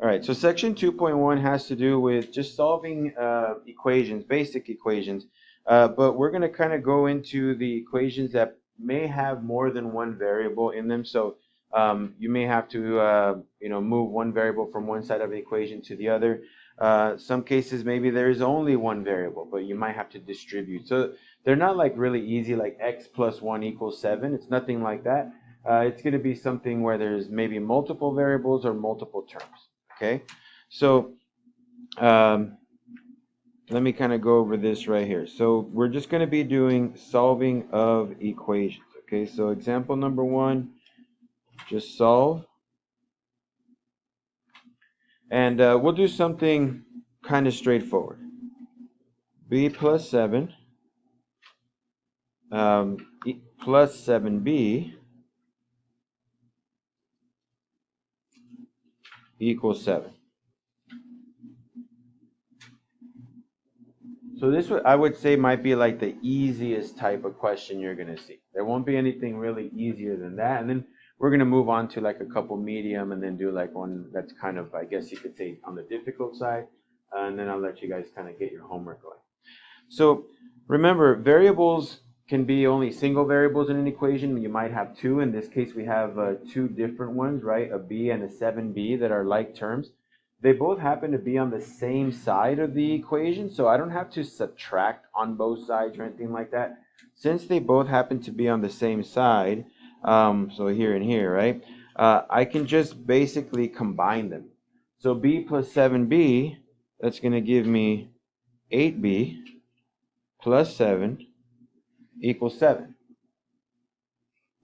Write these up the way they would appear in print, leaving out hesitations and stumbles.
All right, so section 2.1 has to do with just solving equations, basic equations. But we're going to kind of go into the equations that may have more than one variable in them. So you may have to, move one variable from one side of the equation to the other. Some cases, maybe there is only one variable, but you might have to distribute. So they're not like really easy, like x plus 1 equals 7. It's nothing like that. It's going to be something where there's maybe multiple variables or multiple terms. Okay, so um, let me kind of go over this right here. So we're just going to be doing solving of equations. Okay, so example number 1, just solve. And we'll do something kind of straightforward. B plus 7 plus 7b equals 7. So this I would say might be like the easiest type of question you're going to see. There won't be anything really easier than that. And then we're going to move on to like a couple medium and then do like one that's kind of, I guess you could say, on the difficult side. And then I'll let you guys kind of get your homework going. So remember, variables can be only single variables in an equation. You might have two. In this case, we have two different ones, right? A b and a 7b that are like terms. They both happen to be on the same side of the equation, so I don't have to subtract on both sides or anything like that. Since they both happen to be on the same side, so here and here, right? I can just basically combine them. So b plus 7b, that's going to give me 8b plus 7 equals 7.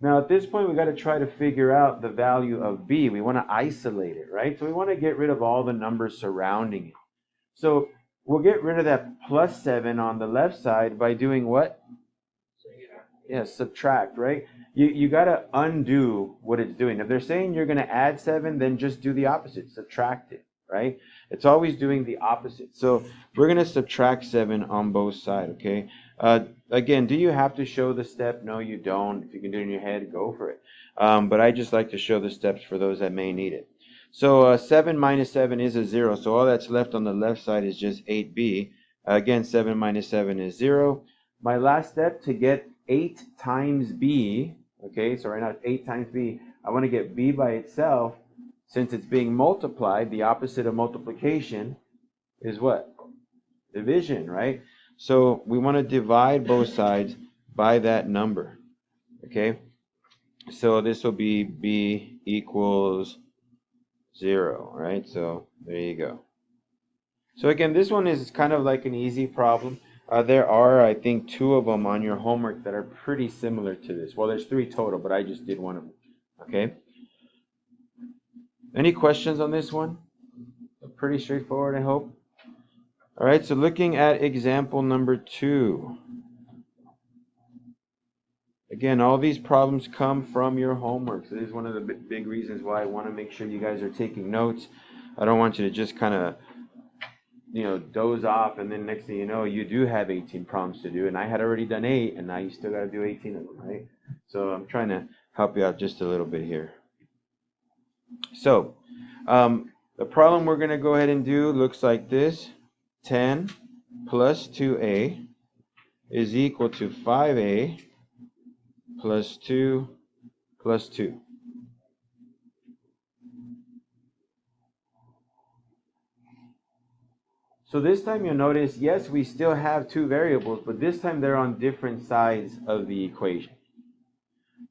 Now at this point we got to try to figure out the value of b. We want to isolate it, right? So we want to get rid of all the numbers surrounding it. So we'll get rid of that plus 7 on the left side by doing what? Yeah, subtract, right? You got to undo what it's doing. If they're saying you're going to add 7, then just do the opposite, subtract it, right? It's always doing the opposite. So we're going to subtract 7 on both sides, okay? Again, do you have to show the step? No, you don't. If you can do it in your head, go for it. But I just like to show the steps for those that may need it. So 7 minus 7 is a 0. So all that's left on the left side is just 8b. Again, 7 minus 7 is 0. My last step to get 8 times b, okay, so right now it's 8 times b. I want to get b by itself. Since it's being multiplied, the opposite of multiplication is what? Division, right? So we want to divide both sides by that number, okay? So this will be b equals 0, right? So there you go. So again, this one is kind of like an easy problem. There are, I think, 2 of them on your homework that are pretty similar to this. Well, there's 3 total, but I just did one of them. Okay? Any questions on this one? Pretty straightforward, I hope. All right, so looking at example number 2. Again, all these problems come from your homework. So this is one of the big reasons why I want to make sure you guys are taking notes. I don't want you to just kind of doze off, and then next thing you know, you do have 18 problems to do, and I had already done 8, and now you still got to do 18 of them, right? So I'm trying to help you out just a little bit here. So the problem we're going to go ahead and do looks like this. 10 plus 2a is equal to 5a plus 2 plus 2. So this time you'll notice, yes, we still have 2 variables, but this time they're on different sides of the equation.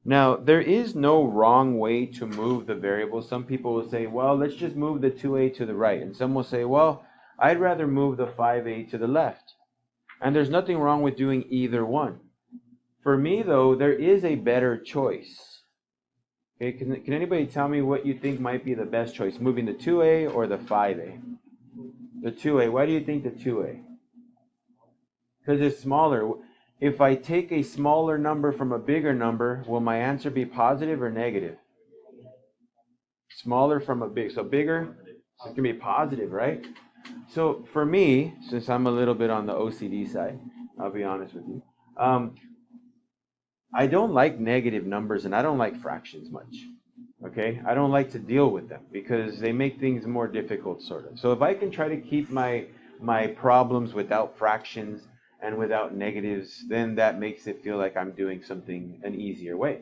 Now, there is no wrong way to move the variables. Some people will say, well, let's just move the 2a to the right. And some will say, well, I'd rather move the 5a to the left. And there's nothing wrong with doing either one. For me, though, there is a better choice. Okay, can anybody tell me what you think might be the best choice, moving the 2a or the 5a? The 2a. Why do you think the 2a? Because it's smaller. If I take a smaller number from a bigger number, will my answer be positive or negative? Smaller from a big. So bigger, so it can be positive, right? So for me, since I'm a little bit on the OCD side, I'll be honest with you. I don't like negative numbers and I don't like fractions much. Okay, I don't like to deal with them because they make things more difficult, sort of. So if I can try to keep my problems without fractions and without negatives, then that makes it feel like I'm doing something an easier way.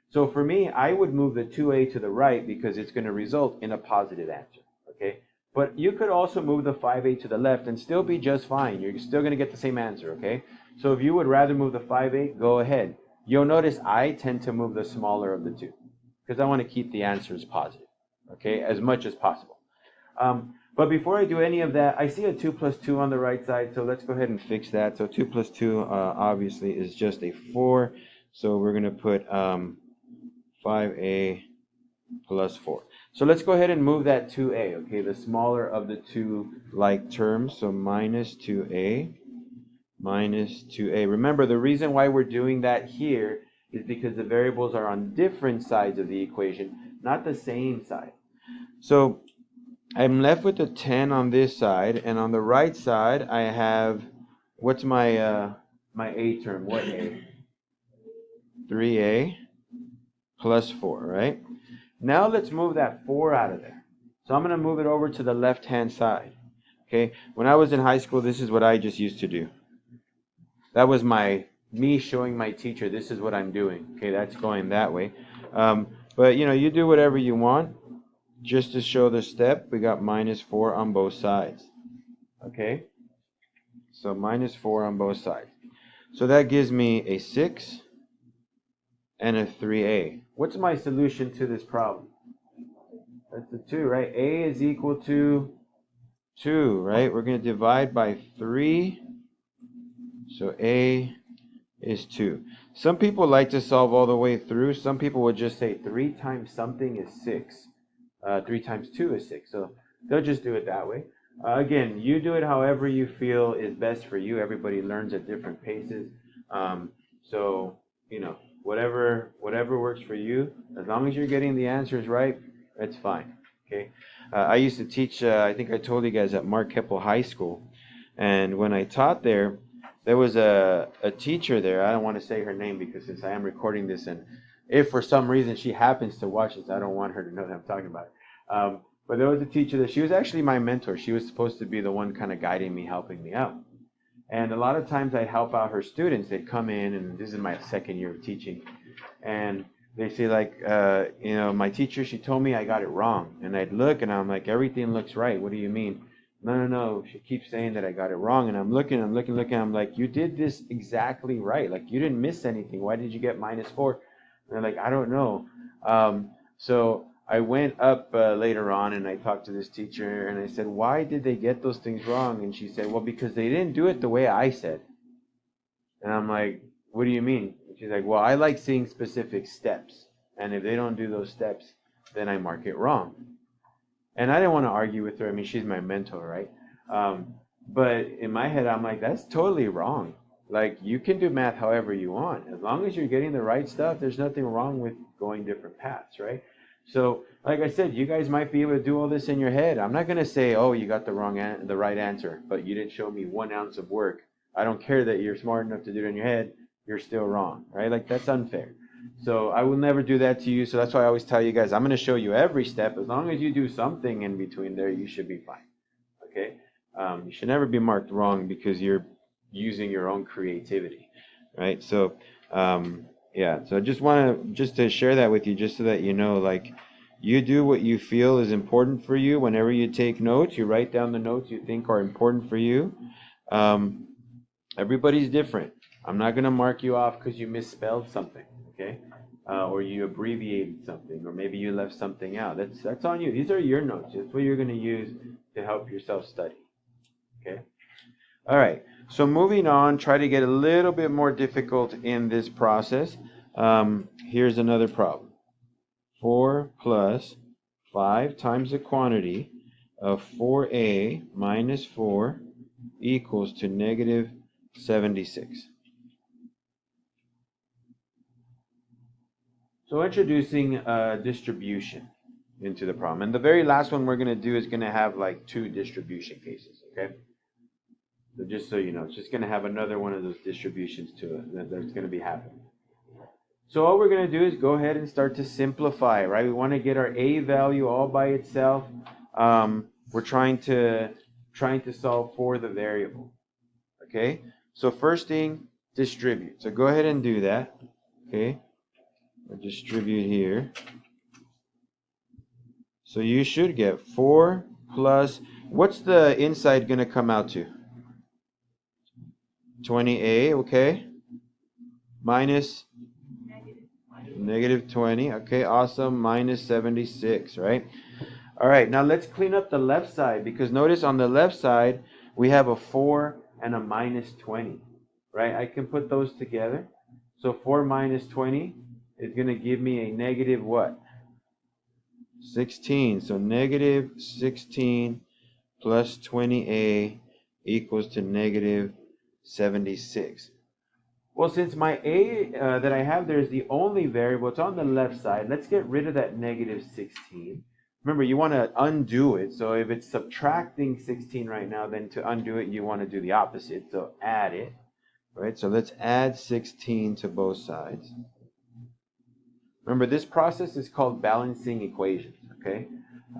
So for me, I would move the 2a to the right because it's going to result in a positive answer. Okay, but you could also move the 5a to the left and still be just fine. You're still going to get the same answer. Okay, so if you would rather move the 5a, go ahead. You'll notice I tend to move the smaller of the two because I want to keep the answers positive, okay, as much as possible. But before I do any of that, I see a 2 plus 2 on the right side, so let's go ahead and fix that. So 2 plus 2 obviously is just a 4, so we're going to put 5a plus 4. So let's go ahead and move that 2a, okay, the smaller of the two like terms, so minus 2a minus 2a. Remember, the reason why we're doing that here is because the variables are on different sides of the equation, not the same side. So I'm left with a 10 on this side, and on the right side I have, what's my a term? What a? 3a plus 4, right? Now let's move that 4 out of there. So I'm going to move it over to the left-hand side. Okay, when I was in high school, this is what I just used to do. That was me showing my teacher, this is what I'm doing. Okay, that's going that way. But you do whatever you want. Just to show the step, we got minus 4 on both sides. Okay, so minus 4 on both sides. So that gives me a 6 and a 3a. What's my solution to this problem? That's the 2, right? A is equal to 2, right? We're going to divide by 3. So a is 2. Some people like to solve all the way through. Some people would just say 3 times something is 6. 3 times 2 is 6. So they'll just do it that way. Again, you do it however you feel is best for you. Everybody learns at different paces. So, whatever works for you, as long as you're getting the answers right, it's fine. Okay. I used to teach, I think I told you guys, at Mark Keppel High School. And when I taught there was a teacher there. I don't want to say her name because since I am recording this, and if for some reason she happens to watch this, I don't want her to know that I'm talking about it. But there was a teacher that she was actually my mentor. She was supposed to be the one kind of guiding me, helping me out. And a lot of times I'd help out her students. They'd come in, and this is my second year of teaching, and they say like, my teacher, she told me I got it wrong. And I'd look, and I'm like, everything looks right. What do you mean? No. She keeps saying that I got it wrong. And I'm looking. I'm like, you did this exactly right. Like, you didn't miss anything. Why did you get minus 4? And they're like, I don't know. So I went up later on, and I talked to this teacher, and I said, why did they get those things wrong? And she said, well, because they didn't do it the way I said. And I'm like, what do you mean? And she's like, well, I like seeing specific steps. And if they don't do those steps, then I mark it wrong. And I didn't want to argue with her. I mean, she's my mentor, right? But in my head, I'm like, that's totally wrong. Like, you can do math however you want. As long as you're getting the right stuff, there's nothing wrong with going different paths, right? So, like I said, you guys might be able to do all this in your head. I'm not going to say, oh, you got the right answer, but you didn't show me 1 ounce of work. I don't care that you're smart enough to do it in your head. You're still wrong, right? Like, that's unfair. So I will never do that to you. So that's why I always tell you guys, I'm going to show you every step. As long as you do something in between there, you should be fine. Okay? You should never be marked wrong because you're using your own creativity, right? So, yeah. So I just want to share that with you, just so that you know, like, you do what you feel is important for you. Whenever you take notes, you write down the notes you think are important for you. Everybody's different. I'm not going to mark you off because you misspelled something, okay? Or you abbreviated something, or maybe you left something out. That's on you. These are your notes. That's what you're going to use to help yourself study, okay? All right. So moving on, try to get a little bit more difficult in this process. Here's another problem. 4 plus 5 times the quantity of 4a minus 4 equals to negative 76. So introducing distribution into the problem. And the very last one we're going to do is going to have like 2 distribution cases, okay? So just so you know, it's just going to have another one of those distributions to it that's going to be happening. So all we're going to do is go ahead and start to simplify, right? We want to get our a value all by itself. We're trying to solve for the variable. Okay? So first thing, distribute. So go ahead and do that. Okay? I'll distribute here. So you should get 4 plus, what's the inside going to come out to? 20a, okay? Minus negative 20, okay, awesome, minus 76, right? All right, now let's clean up the left side, because notice on the left side, we have a 4 and a minus 20, right? I can put those together. So 4 minus 20 is going to give me a negative what? 16. So negative 16 plus 20a equals to negative 76. Well, since my a that I have there is the only variable, it's on the left side. Let's get rid of that negative 16. Remember, you want to undo it. So if it's subtracting 16 right now, then to undo it, you want to do the opposite. So add it, right? So let's add 16 to both sides. Remember, this process is called balancing equations, okay?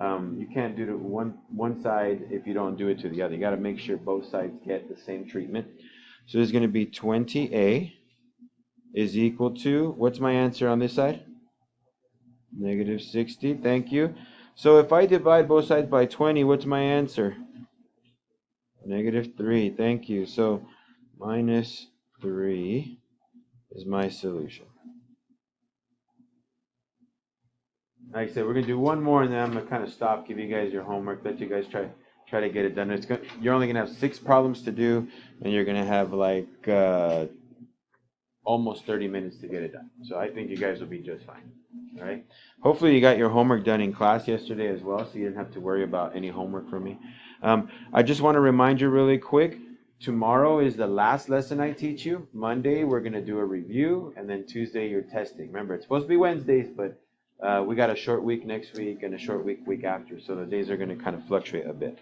You can't do it one side if you don't do it to the other. You got to make sure both sides get the same treatment. So there's going to be 20a is equal to, what's my answer on this side? Negative 60, thank you. So if I divide both sides by 20, what's my answer? Negative 3, thank you. So minus 3 is my solution. Like I said, we're going to do one more, and then I'm going to kind of stop, give you guys your homework, let you guys try to get it done. You're only going to have 6 problems to do, and you're going to have like almost 30 minutes to get it done. So I think you guys will be just fine. All right. Hopefully you got your homework done in class yesterday as well, so you didn't have to worry about any homework from me. I just want to remind you really quick, tomorrow is the last lesson I teach you. Monday we're going to do a review, and then Tuesday you're testing. Remember, it's supposed to be Wednesdays, but we got a short week next week and a short week after, so the days are going to kind of fluctuate a bit.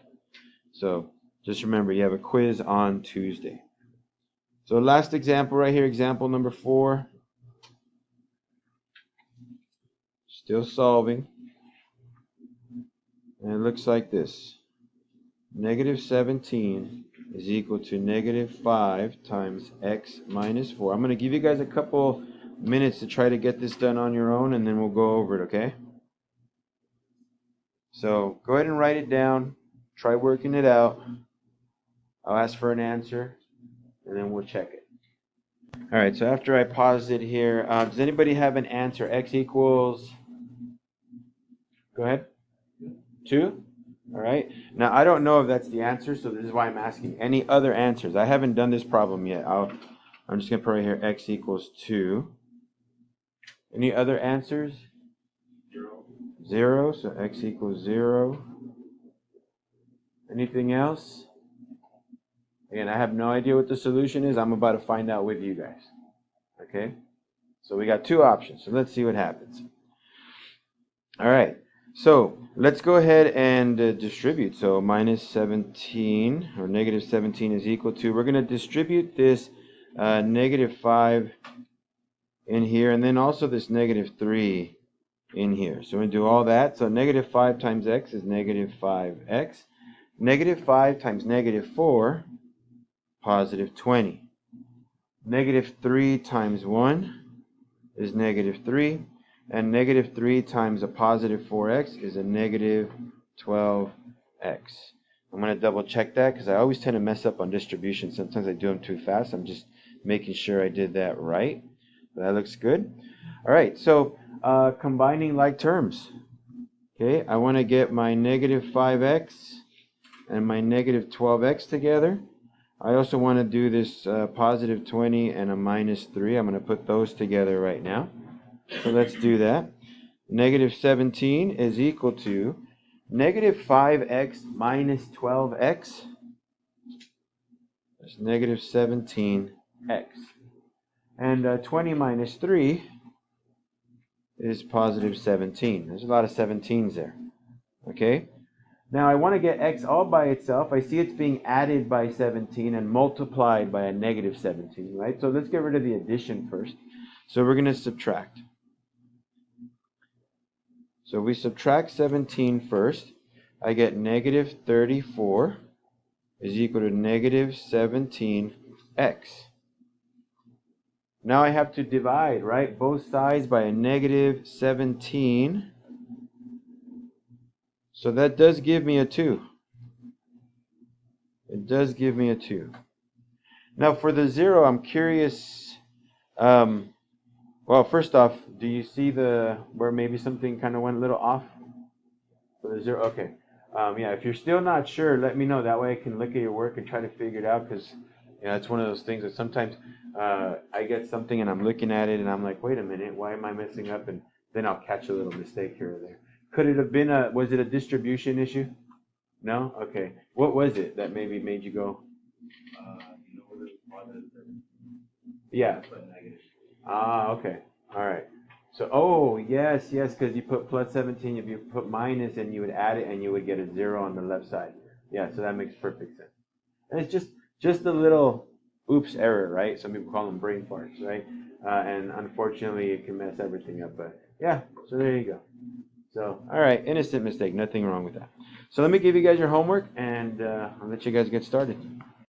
So just remember, you have a quiz on Tuesday. So last example right here, example number 4. Still solving. And it looks like this. Negative 17 is equal to negative 5 times x minus 4. I'm going to give you guys a couple minutes to try to get this done on your own, and then we'll go over it, okay? So go ahead and write it down. Try working it out. I'll ask for an answer, and then we'll check it. All right, so after I pause it here, does anybody have an answer? X equals, go ahead, 2? All right, now I don't know if that's the answer, so this is why I'm asking. Any other answers? I haven't done this problem yet. I'm just going to put right here, x equals 2. Any other answers? 0, so x equals 0. Anything else? Again, I have no idea what the solution is. I'm about to find out with you guys. Okay? So we got 2 options. So let's see what happens. All right. So let's go ahead and distribute. So minus 17 or negative 17 is equal to, we're going to distribute this negative 5 in here, and then also this negative 3 in here. So we're going to do all that. So negative 5 times x is negative 5x. Negative 5 times negative 4, positive 20. Negative 3 times 1 is negative 3. And negative 3 times a positive 4x is a negative 12x. I'm going to double check that because I always tend to mess up on distribution. Sometimes I do them too fast. I'm just making sure I did that right. That looks good. All right, so combining like terms. Okay, I want to get my negative 5x and my negative 12x together. I also want to do this positive 20 and a minus 3. I'm going to put those together right now. So let's do that. Negative 17 is equal to negative 5x minus 12x. That's negative 17x. And 20 minus 3 is positive 17. There's a lot of 17s there. Okay? Now I want to get x all by itself. I see it's being added by 17 and multiplied by a negative 17, right? So let's get rid of the addition first. So we're going to subtract. So we subtract 17 first. I get negative 34 is equal to negative 17x. Now I have to divide, right? Both sides by a negative 17. So that does give me a 2. It does give me a 2. Now for the 0, I'm curious. Well, first off, do you see where maybe something kind of went a little off? For the 0, okay. Yeah, if you're still not sure, let me know. That way I can look at your work and try to figure it out, because it's one of those things that sometimes I get something and I'm looking at it and I'm like, wait a minute, why am I messing up? And then I'll catch a little mistake here or there. Could it have been was it a distribution issue? No? Okay. What was it that maybe made you go? Yeah. Ah, okay. All right. So, oh, yes, because you put plus 17, if you put minus and you would add it and you would get a 0 on the left side. Yeah, so that makes perfect sense. And it's just a little oops error, right? Some people call them brain farts, right? And unfortunately, it can mess everything up. But yeah, so there you go. So, all right, innocent mistake, nothing wrong with that. So let me give you guys your homework, and I'll let you guys get started.